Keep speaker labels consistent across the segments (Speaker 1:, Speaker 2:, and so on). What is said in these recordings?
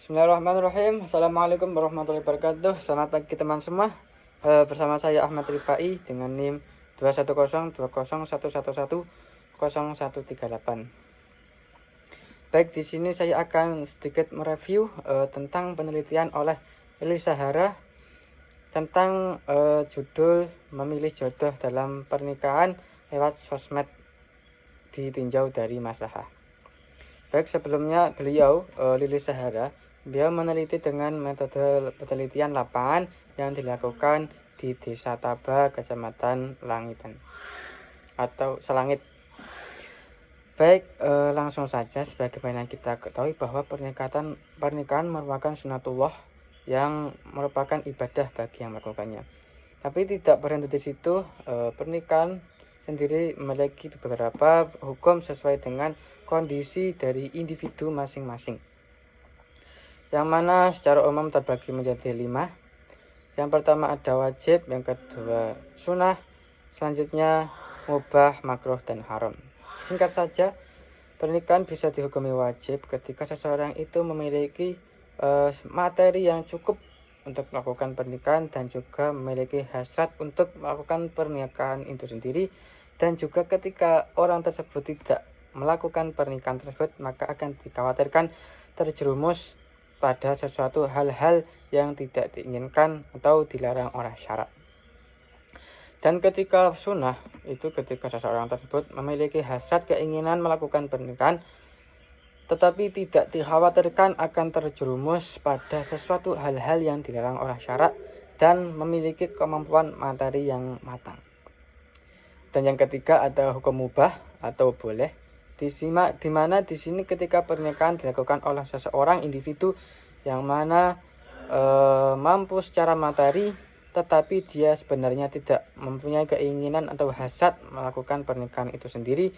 Speaker 1: Bismillahirrahmanirrahim. Assalamualaikum warahmatullahi wabarakatuh. Selamat pagi teman semua. Bersama saya Ahmad Rifai dengan NIM 2102011110138. Baik, di sini saya akan sedikit mereview tentang penelitian oleh Lili Sahara tentang judul memilih jodoh dalam pernikahan lewat sosmed ditinjau dari masalah. Baik, sebelumnya beliau Lili Sahara meneliti dengan metode penelitian lapangan yang dilakukan di Desa Taba, Kecamatan Langitan atau Selangit. Baik, langsung saja sebagaimana kita ketahui bahwa pernikahan merupakan sunatullah yang merupakan ibadah bagi yang melakukannya. Tapi tidak berhenti di situ, pernikahan sendiri memiliki beberapa hukum sesuai dengan kondisi dari individu masing-masing, yang mana secara umum terbagi menjadi 5. Yang pertama ada wajib, yang kedua sunnah, selanjutnya mubah, makruh, dan haram. Singkat saja, pernikahan bisa dihukumi wajib ketika seseorang itu memiliki materi yang cukup untuk melakukan pernikahan dan juga memiliki hasrat untuk melakukan pernikahan itu sendiri, dan juga ketika orang tersebut tidak melakukan pernikahan tersebut maka akan dikhawatirkan terjerumus pada sesuatu hal-hal yang tidak diinginkan atau dilarang oleh syarak. Dan ketika sunnah itu ketika seseorang tersebut memiliki hasrat keinginan melakukan pernikahan tetapi tidak dikhawatirkan akan terjerumus pada sesuatu hal-hal yang dilarang oleh syarak dan memiliki kemampuan materi yang matang. Dan yang ketiga ada hukum mubah atau boleh, di mana di sini ketika pernikahan dilakukan oleh seseorang individu yang mana mampu secara materi tetapi dia sebenarnya tidak mempunyai keinginan atau hasrat melakukan pernikahan itu sendiri,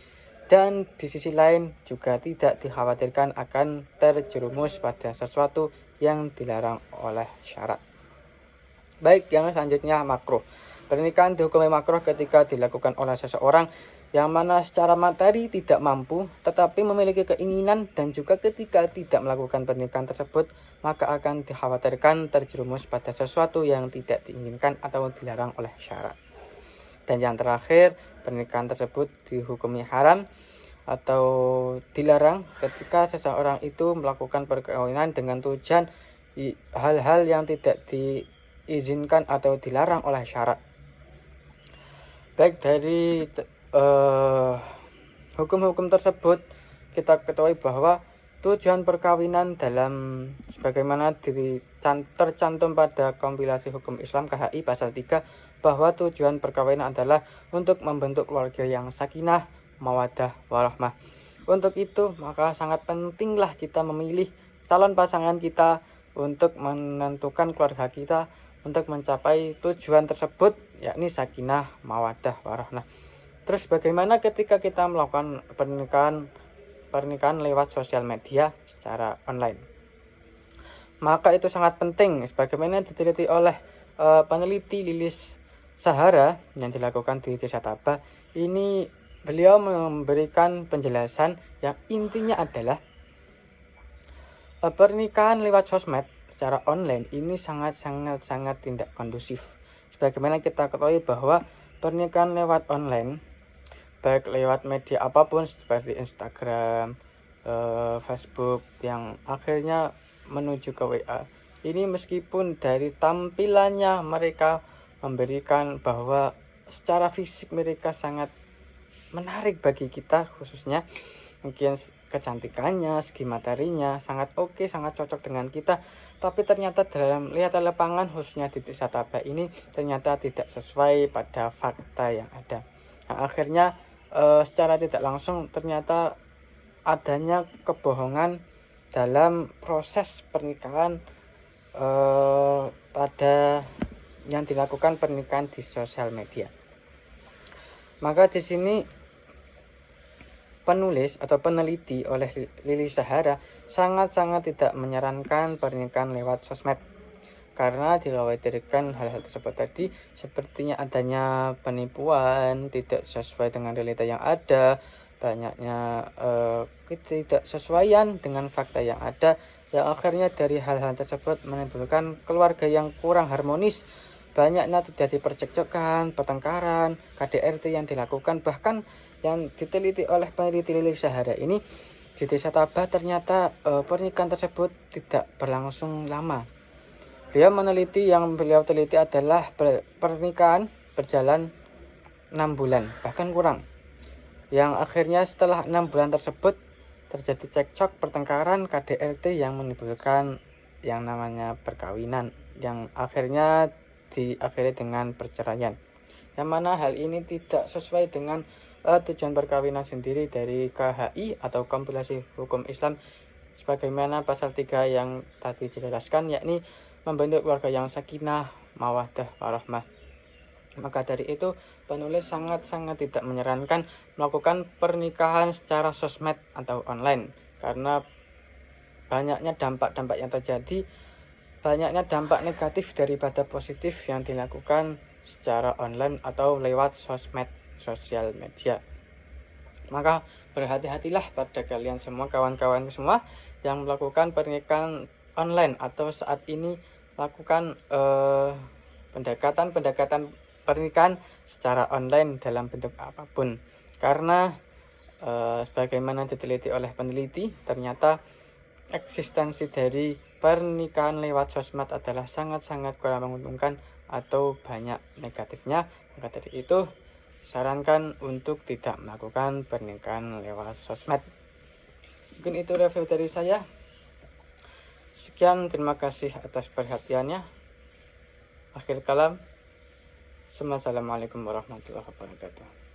Speaker 1: dan di sisi lain juga tidak dikhawatirkan akan terjerumus pada sesuatu yang dilarang oleh syarak. Baik, yang selanjutnya makruh. Pernikahan dihukumi makruh ketika dilakukan oleh seseorang yang mana secara materi tidak mampu tetapi memiliki keinginan, dan juga ketika tidak melakukan pernikahan tersebut maka akan dikhawatirkan terjerumus pada sesuatu yang tidak diinginkan atau dilarang oleh syarak. Dan yang terakhir, pernikahan tersebut dihukumi haram atau dilarang ketika seseorang itu melakukan perkawinan dengan tujuan hal-hal yang tidak diizinkan atau dilarang oleh syarak. Baik, dari hukum-hukum tersebut kita ketahui bahwa tujuan perkawinan dalam sebagaimana tercantum pada kompilasi hukum Islam KHI pasal 3 bahwa tujuan perkawinan adalah untuk membentuk keluarga yang sakinah, mawaddah, warahmah. Untuk itu maka sangat pentinglah kita memilih calon pasangan kita untuk menentukan keluarga kita untuk mencapai tujuan tersebut, yakni sakinah, mawaddah, warahmah. Terus bagaimana ketika kita melakukan pernikahan lewat sosial media secara online? Maka itu sangat penting sebagaimana diteliti oleh peneliti Lilis Sahara yang dilakukan di Desa Taba. Ini beliau memberikan penjelasan yang intinya adalah pernikahan lewat sosmed secara online ini sangat tidak kondusif. Sebagaimana kita ketahui bahwa pernikahan lewat online, baik lewat media apapun seperti Instagram, Facebook yang akhirnya menuju ke WA, ini meskipun dari tampilannya mereka memberikan bahwa secara fisik mereka sangat menarik bagi kita, khususnya mungkin kecantikannya, segi materinya sangat oke, sangat cocok dengan kita, tapi ternyata dalam lihat lapangan khususnya di Desa Taba ini ternyata tidak sesuai pada fakta yang ada. Nah, akhirnya secara tidak langsung ternyata adanya kebohongan dalam proses pernikahan pada yang dilakukan pernikahan di sosial media. Maka di sini penulis atau peneliti oleh Lili Sahara sangat tidak menyarankan pernikahan lewat sosmed karena dikhawatirkan hal-hal tersebut tadi sepertinya adanya penipuan, tidak sesuai dengan realita yang ada, banyaknya ketidaksesuaian dengan fakta yang ada, yang akhirnya dari hal-hal tersebut menimbulkan keluarga yang kurang harmonis. Banyaknya terjadi percekcokan, pertengkaran, KDRT yang dilakukan, bahkan yang diteliti oleh peneliti Lilik Sahara ini di Desa Tabah ternyata pernikahan tersebut tidak berlangsung lama. Yang beliau teliti adalah pernikahan berjalan 6 bulan, bahkan kurang. Yang akhirnya setelah 6 bulan tersebut terjadi cekcok, pertengkaran, KDRT yang menimbulkan yang namanya perkawinan, yang akhirnya diakhiri dengan perceraian. Yang mana hal ini tidak sesuai dengan tujuan perkawinan sendiri dari KHI atau Kompilasi Hukum Islam, sebagaimana pasal 3 yang tadi dijelaskan, yakni membentuk keluarga yang sakinah, mawaddah, warahmah. Maka dari itu penulis sangat-sangat tidak menyarankan melakukan pernikahan secara sosmed atau online, karena banyaknya dampak-dampak yang terjadi, banyaknya dampak negatif daripada positif yang dilakukan secara online atau lewat sosmed, sosial media. Maka berhati-hatilah pada kalian semua, kawan-kawan semua yang melakukan pernikahan online atau saat ini lakukan pendekatan pernikahan secara online dalam bentuk apapun. Karena sebagaimana diteliti oleh peneliti, ternyata eksistensi dari pernikahan lewat sosmed adalah sangat-sangat kurang menguntungkan atau banyak negatifnya. Maka dari itu sarankan untuk tidak melakukan pernikahan lewat sosmed. Mungkin itu review dari saya. Sekian, terima kasih atas perhatiannya. Akhir kalam, assalamualaikum warahmatullahi wabarakatuh.